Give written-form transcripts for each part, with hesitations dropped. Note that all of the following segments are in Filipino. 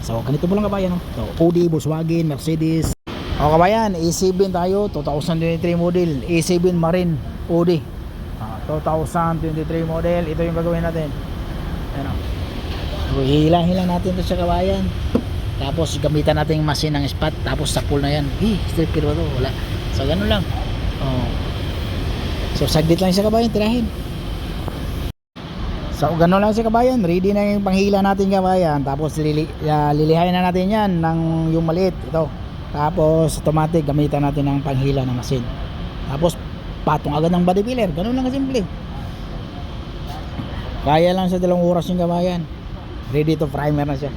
So ganito mo lang kabayan, no? So, Audi, Volkswagen, Mercedes. O kabayan, A7 tayo, 2023 model, A7 Marine Audi. 2023 model, ito yung gagawin natin. Ayan, so, hilang natin ito sa kabayan. Tapos gamitan natin yung machine ng spot. Tapos sa pool na yan. Strip kilo ba ito? Wala. So ganun lang. So saglit lang siya kabayan, tirahin. So gano'n lang si kabayan, ready na yung panghila natin kabayan. Tapos lilihain na natin yan ng yung maliit ito. Tapos automatic gamitan natin ng panghila ng machine. Tapos patong agad ng body filler, gano'n lang kasimple. Kaya lang sa 2 oras yung kabayan. Ready to primer na siya.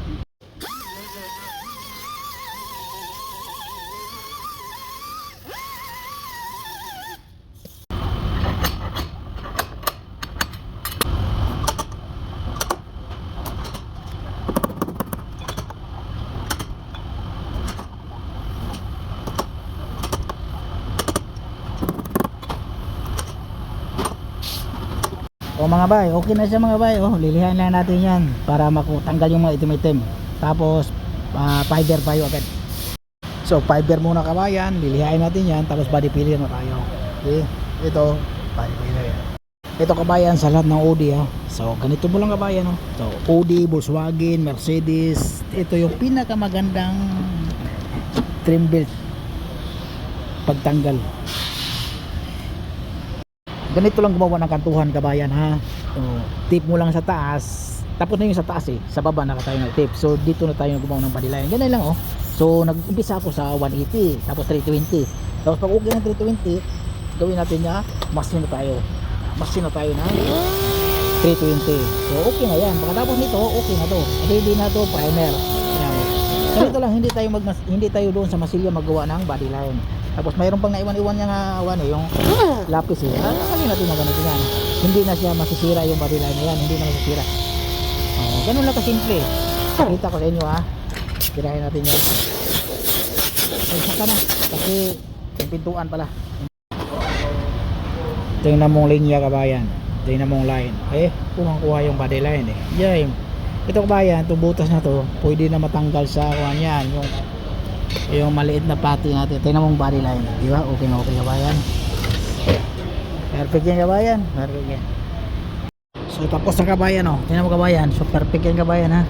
O mga bay, okay na siya mga bay. Lilihan lang natin yan para makutanggal yung mga itim-itim. Tapos fiber tayo agad. So fiber muna kabayan, lilihain natin yan. Tapos body filler na tayo. Okay, ito body filler yan. Ito kabayan sa lahat ng Audi So ganito mo lang kabayan. So Audi, Volkswagen, Mercedes. Ito yung pinakamagandang trim belt pagtanggal. Ganito lang gumawa ng kantuhan kabayan tip mo lang sa taas, tapos na yung sa taas sa baba na tayo ng tip. So dito na tayo gumawa ng body line, ganun lang So nag-umpisa ako sa 180, tapos 320. Tapos pag okay ng 320, gawin natin masin na tayo ng 320. So okay na yan. Pagkatapos nito, okay na to, ready na to, primer. Ganito lang, hindi tayo doon sa masilya magawa ng body line. Tapos mayroon pang naiwan-iwan niya yung lapis nakali natin na ganito yan. Hindi na siya masisira yung body line na yan, hindi na masisira. Ganun lang kasimple. Pakita ko sa inyo tirahin natin yan. Saka na, kasi yung pintuan pala. Tingnan mong linya kabayan, tingnan mong line. Kuha yung body line ito kabayan, itong butas na to pwede na matanggal sa yan, yung maliit na pati natin. Tingnan mong body line, di ba? Okay kabayan. Perfect yan kabayan, perfect yan. So tapos na kabayan tingnan mo kabayan. So perfect yan kabayan